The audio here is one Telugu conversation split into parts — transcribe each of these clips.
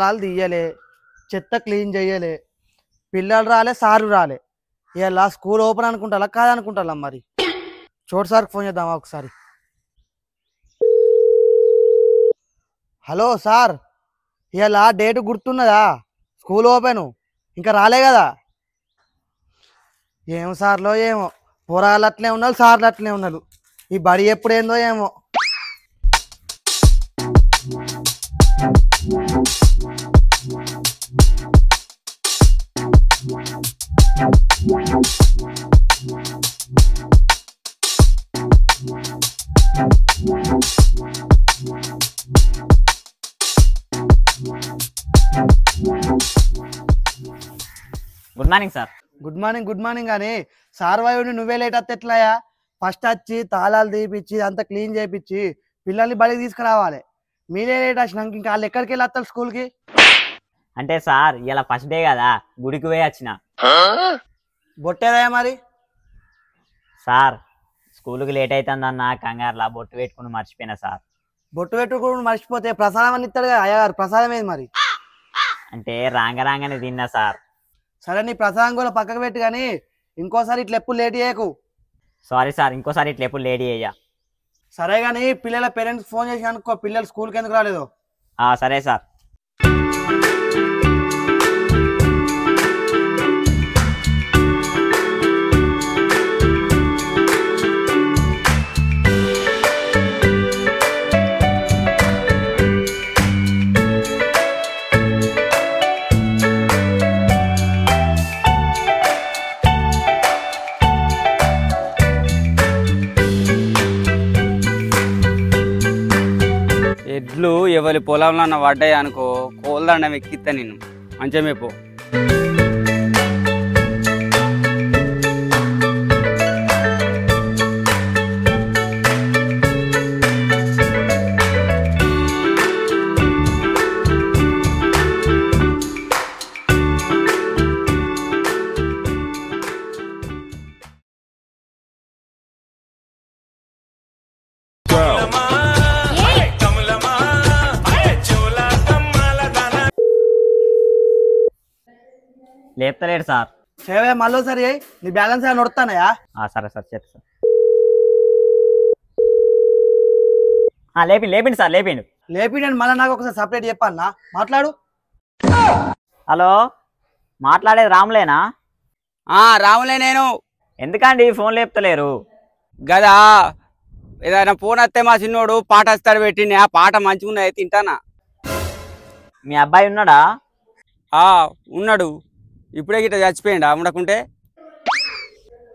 తాళాలు తీయలే, చెత్త క్లీన్ చేయలే, పిల్లలు రాలే, సార్లు రాలే. ఇలా స్కూల్ ఓపెన్ అనుకుంటా కాదనుకుంటా మరి. చోటు సార్కి ఫోన్ చేద్దామా ఒకసారి. హలో సార్, ఇలా డేట్ గుర్తున్నదా? స్కూల్ ఓపెను ఇంకా రాలే కదా. ఏమో సార్లో ఏమో, పోరాళ్ళు అట్లే ఉన్నారు, సార్లు అట్లే ఉన్నారు. ఈ బడి ఎప్పుడేందో ఏమో. Good morning sir. Good morning good morning అని సార్ వాయుని నువ్వే లేట్ వస్తే ఎట్లాయా? ఫస్ట్ వచ్చి తాళాలు తీపిచ్చి అంతా క్లీన్ చేయించి పిల్లల్ని బడికి తీసుకురావాలి. మీరే లేట్ వచ్చినాక ఇంకా వాళ్ళు ఎక్కడికి వెళ్ళి వస్తారు స్కూల్కి? అంటే సార్ ఇలా ఫస్ట్ డే కదా, గుడికి పోయి వచ్చిన. బొట్టేదా మరి? సార్ స్కూల్కి లేట్ అవుతుందన్న కంగారులా బొట్టు పెట్టుకుని మర్చిపోయినా సార్. బొట్టు పెట్టుకుని మర్చిపోతే ప్రసాదం అని ఇస్తాడు కదా అయ్యగారు, ప్రసాదం ఏది మరి? అంటే రాంగనే తిన్నా సార్. సరే నీ ప్రసాదం కూడా పక్కకు పెట్టి, కానీ ఇంకోసారి ఇట్లా ఎప్పుడు లేట్ చేయకు. సారీ సార్, ఇంకోసారి ఇట్లా ఎప్పుడు లేట్ అయ్యా. సరే కానీ పిల్లల పేరెంట్స్ ఫోన్ చేసి అనుకో పిల్లలు స్కూల్కి ఎందుకు రాలేదు. సరే సార్. ఎడ్లు ఎవరి పొలంలో పడ్డాయి అనుకో, కోల్దండం ఎక్కిస్తా నేను మంచిగా మేపో. లేపుతలేడు సార్. సేవే మళ్ళీ సరి నీ బ్యాలెన్స్ ఏమైనా నొడతానయా? సరే సార్ చెప్తా సార్. లేపిండి సార్, లేపిండు. లేపిండి మళ్ళీ నాకు ఒకసారి సపరేట్ చెప్పాలన్నా, మాట్లాడు. హలో, మాట్లాడేది రాములేనా? రాములే నేను. ఎందుకండి ఫోన్ లేపుతలేరు? గదా ఏదైనా ఫోన్ వస్తే మా చిన్నోడు పాట వస్తాడు పెట్టిండి, ఆ పాట మంచిగా ఉన్నది తింటానా. మీ అబ్బాయి ఉన్నాడా? ఉన్నాడు. ఇప్పుడే గిట్ట చచ్చిపోయిండా ఉండకుంటే?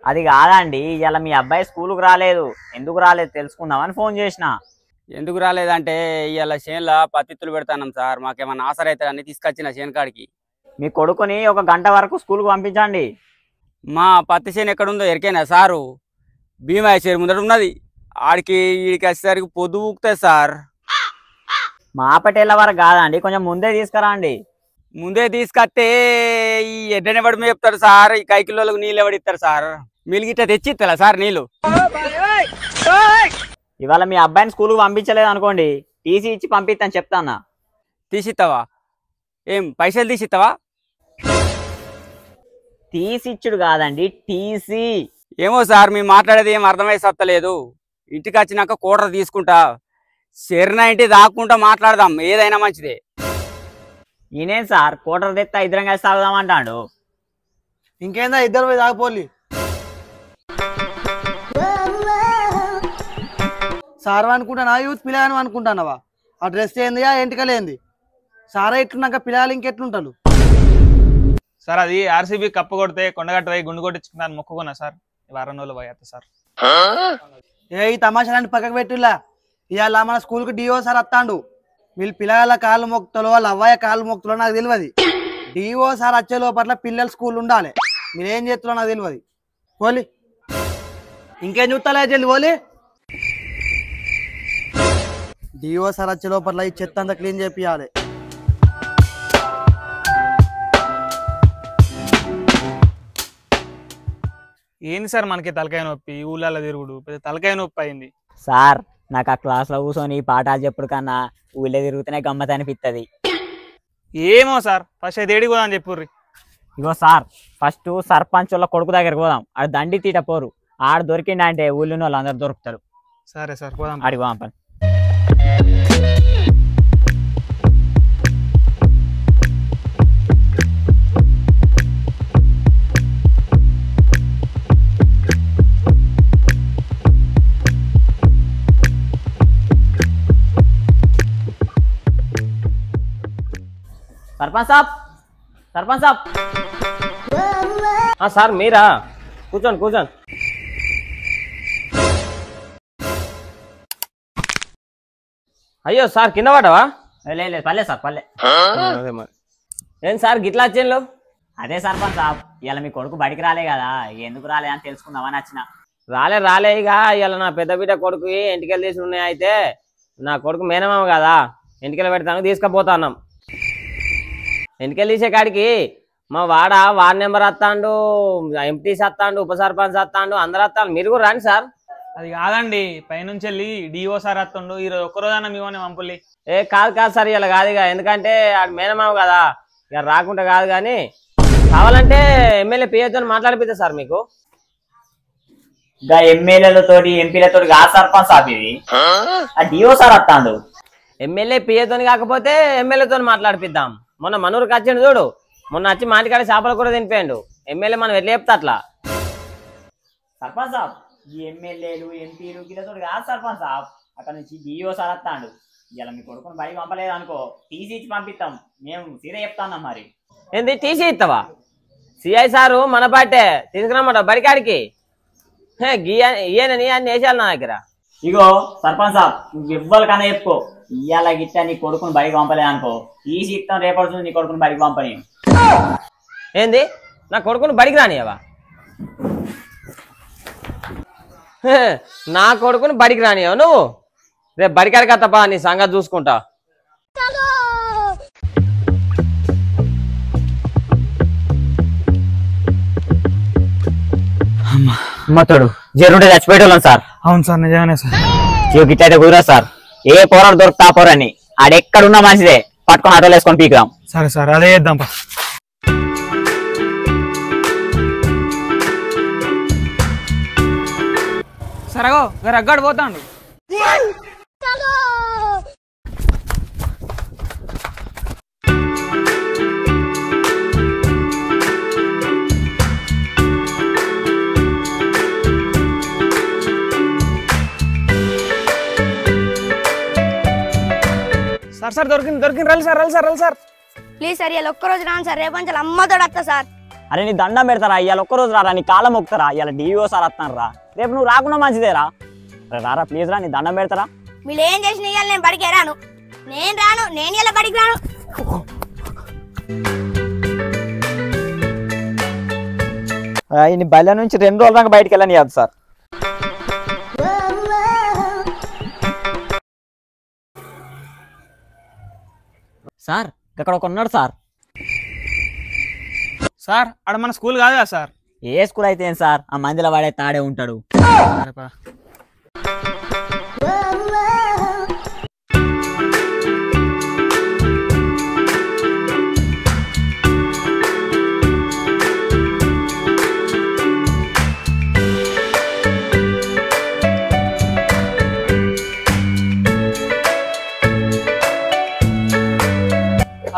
అది కాదండి, ఇలా మీ అబ్బాయి స్కూల్కి రాలేదు, ఎందుకు రాలేదు తెలుసుకుందామని ఫోన్ చేసిన. ఎందుకు రాలేదంటే ఇవాళ చేనులో పత్తిత్తులు పెడతాను సార్, మాకేమన్నా ఆసర అవుతుందని తీసుకొచ్చిన చేనుకాడికి. మీ కొడుకుని 1 గంట వరకు స్కూల్కి పంపించండి. మా పత్తి చేను ఎక్కడుందో ఎరికైనా సారు? భీమా చేరు ముందట ఉన్నది. ఆడికి వీడికి వచ్చేసరికి పొద్దు ఊకుతుంది సార్. మా పటేళ్ళ వరకు కాదండి, కొంచెం ముందే తీసుకురండి. ముందే తీసుకొస్తే ఈ ఎడ్డనెవడు చెప్తారు సార్, ఈ కైకిల్లోకి నీళ్ళు ఎవడిస్తారు సార్? మిలిగిట్ట తెచ్చిస్తారా సార్ నీళ్ళు? ఇవాళ మీ అబ్బాయిని స్కూల్కి పంపించలేదు అనుకోండి, టీసీ ఇచ్చి పంపిస్తాను చెప్తానా. తీసిస్తావా? ఏం పైసలు తీసిస్తావా? తీసిచ్చుడు కాదండి, టీసీ. ఏమో సార్ మేము మాట్లాడేది ఏం అర్థమై సత్తలేదు. ఇంటికి వచ్చినాక కోటర్ తీసుకుంటా, శరణ ఇంటి దాక్కుంటా మాట్లాడదాం, ఏదైనా మంచిదే. ఈయనేం సార్ కోటర్ తెత్తా ఇద్దరం కలిసి తాగుదామంటాడు. ఇంకేందా ఇద్దరు పోయి తాగిపోలి. సార్ అనుకుంటానా యూత్ పిల్లలు అనుకుంటానవా? ఆ డ్రెస్ ఏందియా ఎంటికలేంది? సారా ఇట్లున్నాక పిల్లలు ఇంకెట్లుంటారు సార్? అది ఆర్సీబీ కప్పు కొడితే కొండగట్టు పోయి గుండు కొట్టించుకున్నాను మొక్కుకున్నా సార్. వారం రోజులు పోయి సార్. ఈ తమాషాలని పక్కకు పెట్టులా. ఇవాళ మన స్కూల్కి డిఓ సార్ వస్తాడు. వీళ్ళు పిల్లల కాళ్ళు మొక్కుతాలో వాళ్ళ అవ్వయ్య కాళ్ళు మొక్కుతాలో నాకు తెలియదు. డిఓ సార్ వచ్చే లోపల పిల్లలు స్కూల్ ఉండాలి. మీరేం చేస్తారో నాకు తెలియదు. పోలి ఇంకేం చూస్తాలే చెల్లి పోలి. డిఓ సార్ వచ్చే లోపల ఈ చెత్త అంతా క్లీన్ చేపియాలి. ఏంది సార్ మనకి తలకాయ నొప్పి, ఊళ్ళల్లో తిరుగుడు పెద్ద తలకాయ నొప్పి అయింది సార్. నాకు ఆ క్లాస్లో కూర్చొని పాఠాలు చెప్పుడు కన్నా ఊళ్ళో తిరుగుతూనే గమ్మత్ అనిపిస్తుంది. ఏమో సార్ ఫస్ట్ అయితే ఏడికి పోదాం చెప్పుర్రి. ఇగో సార్ ఫస్ట్ సర్పంచ్ వాళ్ళ కొడుకు దగ్గరికి పోదాం. ఆడు దండి తీట పోరు. ఆడు దొరికిండ అంటే ఊళ్ళో వాళ్ళు అందరు దొరుకుతారు. సరే సార్ పోదాం. ఆడికి పోదాం పని. సర్పంచ్ సాబ్, సర్పంచ్ సాబ్. సార్ మీరా? కూర్చోండి కూర్చోండి. అయ్యో సార్ కింద పడవా? లేదు పల్లె సార్ పల్లె. అదే మరి ఏం సార్ గిట్లా వచ్చేళ్ళు? అదే సర్పంచ్ సాబ్ ఇవాళ మీ కొడుకు బడికి రాలే కదా, ఎందుకు రాలే అని తెలుసుకుందామని వచ్చిన. రాలే ఇక ఇవాళ నా పెద్ద బిడ్డ కొడుకు ఎంటికలు తీసి ఉన్నాయి. అయితే నా కొడుకు మేనమామ కదా, ఎంటికలు పెడతాను తీసుకుపోతాన్నాం. ఎంటికలు తీసే కాడికి మా వార్డ్ నెంబర్ వస్తాడు, ఎంపీటీసీ వస్తాడు, ఉప సర్పంచ్ వస్తాడు, అందరు వస్తాను. మీరు కూడా రండి సార్. అది కాదండి, పైనుంచి వెళ్ళి డిఓ సార్ వస్తుండు, ఈరోజు ఒక్కరోజన్నా మీవని పంపుల్లి. కాదు సార్ ఇలా కాదు ఇక, ఎందుకంటే ఆడు మేనమామ కదా, ఇక రాకుండా కాదు. కానీ కావాలంటే ఎమ్మెల్యే పిఏతో మాట్లాడిపోతే సార్ మీకు. ఇంకా ఎమ్మెల్యేలతోటి ఎంపీలతోటి కాదు సర్పంచ్ సాబ్, ఇది ఆ డిఓ సార్ వస్తాడు. ఎమ్మెల్యే పిఏతో కాకపోతే ఎమ్మెల్యేతో మాట్లాడిపిద్దాం. మొన్న మనూరుకి వచ్చిండు చూడు, మొన్న వచ్చి మాటికాడ చేపలు కూడా తినిపోయాడు. ఎమ్మెల్యే మనం ఎట్లా చెప్తా అట్లా. సర్పంచ్ సాబ్ ఈ ఎమ్మెల్యేలు ఎంపీలు వీళ్ళతోటి కాదు సర్పంచ్ సాబ్, అక్కడ నుంచి డిఓ సార్ వస్తాడు. ఇలా మీ కొడుకుని బడికి పంపలేదు అనుకో, టీసీ ఇచ్చి పంపిస్తాం. మేము సీదా చెప్తాన్నాం. మరి ఏంది టీసీ ఇస్తావా? సిఐ సారు మన పాటే తీసుకురామాట బడికాడికి. ఈయనని అన్ని వేసాలి నా దగ్గర. ఇగో సర్పంచ్ సాబ్ నువ్వు ఇవ్వాలకన్నా చెప్పుకో, ఇవాళ గిట్ట నీ కొడుకుని బడికి పంపలేదు అనుకో, టీసీ ఇస్తాం రేపడుతుంది నీ కొడుకుని బడికి పంపని. ఏంది నా కొడుకుని బడికి రానియవా? నా కొడుకుని బడికి రానియవా నువ్వు? రేపు బడికాడికి వస్తాపా, నీ సంగతి చూసుకుంటా. అమ్మతోడు జరుంటే చచ్చిపోయేటోళ్ళం సార్. అవును సార్ నిజంగానే సార్. గిట్లయితే కుదరా సార్, ఏ పోరాడు దొరుకుతా పోరని ఆడెక్కడున్నా మంచిదే, పట్టుకొని ఆటోలు వేసుకొని పీకుదాం. సరే సార్ అదే చేద్దాం. సరగో రగ్గాడు పోతాడు. సార్ దొరికింది రండి సార్. ప్లీజ్ సార్ ఇలా ఒక్కరోజు రాను సార్, రేపు నుంచి అమ్మతో వస్తా సార్. అరే నీ దండం పెడతారా, ఇవాళ ఒక్కరోజు రారా, నీ కాలం మొక్కుతారా, ఇవాళ డిఓ సార్ వస్తాను రా, రేపు నువ్వు రాకుండా మంచిదేరా. రారా ప్లీజ్ రా, నీ దండం పెడతారా. మీరు ఏం చేసిన ఇవాళ నేను బడికి రాను, నేను ఇలా బడికి రాను. ఈ బయట నుంచి 2 రోజుల దాకా బయటకు వెళ్ళని కాదు సార్. సార్ ఇక్కడ ఒక ఉన్నాడు సార్. సార్ ఆడ మన స్కూల్ కాదు కదా సార్? ఏ స్కూల్ అయితే ఏం సార్, ఆ మందిలో వాడే తాడే ఉంటాడు. సరేపా.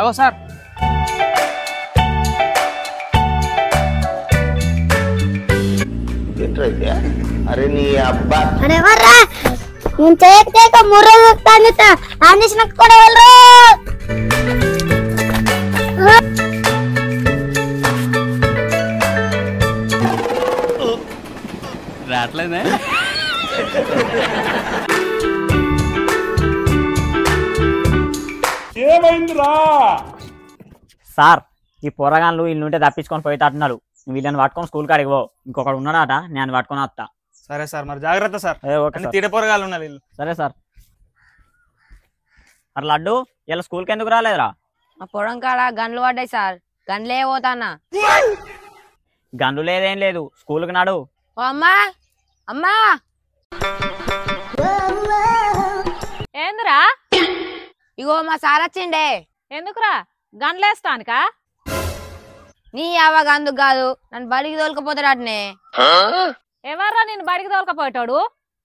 అగో సార్ అరే నీ అబ్బా అరే వర్రా, నేను చేయక 3 రోజులు వస్తాను ఆంజేషన్ కూడా వెళ్ళరు. రావట్లేదే. సార్ ఈ పొరగాన్లు ఇల్లుంటే తప్పించుకొని పోయేటట్టున్నారు. వీళ్ళని పట్టుకొని స్కూల్ కాడికి పో, ఇంకొకటి ఉన్నాడట, నేను పట్టుకొని వస్తా. సరే సార్ మరి జాగ్రత్త సార్, ఓకే సార్. తీటపోరగాలు ఉన్నారు వీళ్ళు. సరే సార్. మరి లడ్డు ఇలా స్కూల్కి ఎందుకు రాలేదురా? మా పొలం కాడ గన్లు పడ్డాయి సార్, గన్లే పోతానా. గన్లు లేదేం లేదు, స్కూల్కి నాడు. ఓ అమ్మా అమ్మా, ఏందిరా? ఇగో మా సార్ వచ్చిండే. ఎందుకురా? గన్లేస్తానికా? నీ అవ్వ అందుకు కాదు, నన్ను బడికి తోలుకపోతాడు అట్నే. ఎవర్రా నేను బడికి తోలుకపోతాడు?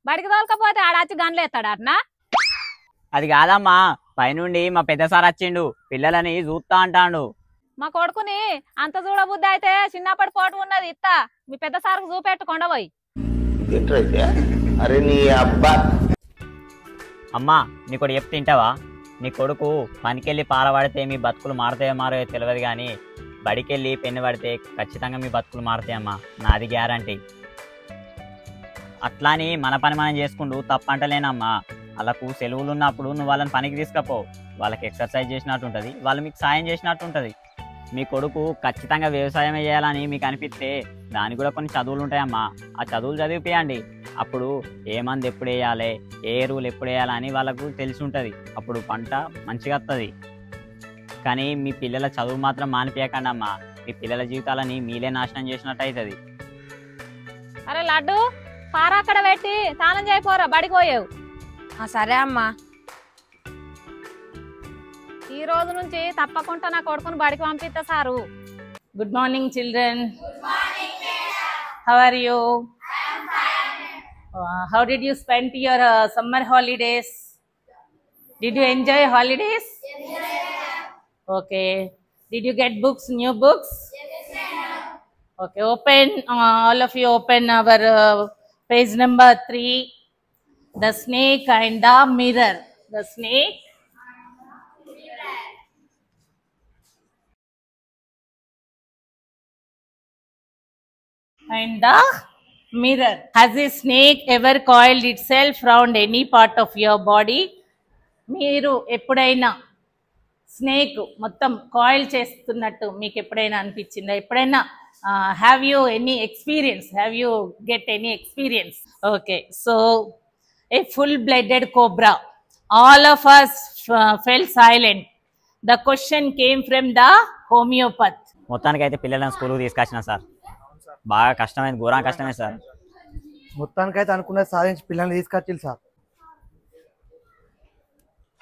బడికి తోలుకపోతే ఆడచ్చి గన్లేస్తాడు అట్నా? అది కాదమ్మా, పైనుండి మా పెద్ద సార్ వచ్చిండు, పిల్లలని చూస్తా అంటాడు. మా కొడుకుని అంత చూడబుద్ధి అయితే చిన్నప్పటి పోటు ఉన్నది ఇత్తా, మీ పెద్ద సార్కు చూపెట్టుకుండా పోయి. అరే నీ అబ్బా. అమ్మా నీకు చెప్తే తింటావా? నీ కొడుకు పనికెళ్ళి పాలపడితే మీ బతుకులు మారుతాయో మారో తెలియదు, కానీ బడికెళ్ళి పెన్ను పడితే ఖచ్చితంగా మీ బతుకులు మారుతాయమ్మా, నాది గ్యారంటీ. అట్లాని మన పని మనం చేసుకుంటూ తప్పంటలేనమ్మా. వాళ్ళకు సెలవులు ఉన్నప్పుడు నువ్వు వాళ్ళని పనికి తీసుకపో, వాళ్ళకి ఎక్సర్సైజ్ చేసినట్టు ఉంటుంది, వాళ్ళు మీకు సాయం చేసినట్టు ఉంటుంది. మీ కొడుకు ఖచ్చితంగా వ్యవసాయమే చేయాలని మీకు అనిపిస్తే దానికి కూడా కొన్ని చదువులు ఉంటాయమ్మా, ఆ చదువులు చదివిపియండి. అప్పుడు ఏ మందు ఎప్పుడు వేయాలి, ఏ ఎరువులు ఎప్పుడు వేయాలని వాళ్ళకు తెలిసి ఉంటుంది, అప్పుడు పంట మంచిగా వస్తుంది. కానీ మీ పిల్లల చదువు మాత్రం మానిపించకండి అమ్మా, మీ పిల్లల జీవితాలని మీలే నాశనం చేసినట్టు అవుతుంది. అరే లడ్డు, పార అక్కడ పెట్టి తానం చేయపోరా, బడికి పోయేవు. సరే అమ్మా. ఈ రోజు నుంచి తప్పకుండా నా కొడుకుని బడికి పంపిస్తా sir. Good morning, children. Good morning, madam. How are you? I am fine. How did you spend your summer holidays? Did you enjoy holidays? Yes, madam. Okay. Did you get books, new books? Yes, madam. Okay. Open, all of you open our page number 3. The snake and the mirror. The snake and the mirror. Has a snake ever coiled itself round any part of your body? మీరు ఎప్పుడైనా స్నేక్ మొత్తం కాయిల్ చేస్తున్నట్టు మీకు ఎప్పుడైనా అనిపించిందా? ఎప్పుడైనా have you any experience? Have you get any experience? Okay, so A full blooded cobra. All of us fell silent. The question came from the homeopath. మొత్తానికి అయితే పిల్లలను స్కూల్కి తీసుకొచ్చిన సార్, బాగా కష్టమైంది, ఘోరంగా కష్టమే సార్. మొత్తానికైతే అనుకున్నది సాధించి పిల్లల్ని తీసుకొచ్చింది సార్.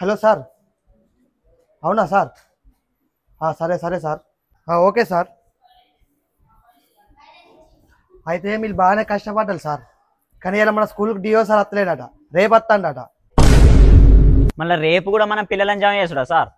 Hello sir. అవునా సార్? సరే సరే సార్. Okay sir. అయితే మీరు బాగానే కష్టపడ్డారు సార్, కానీ ఇలా మన స్కూల్కి డిఓ సార్ వస్తలేడట, రేపు వస్తాడట. మళ్ళీ రేపు కూడా మనం పిల్లలను జాయిన్ చేసుడా సార్?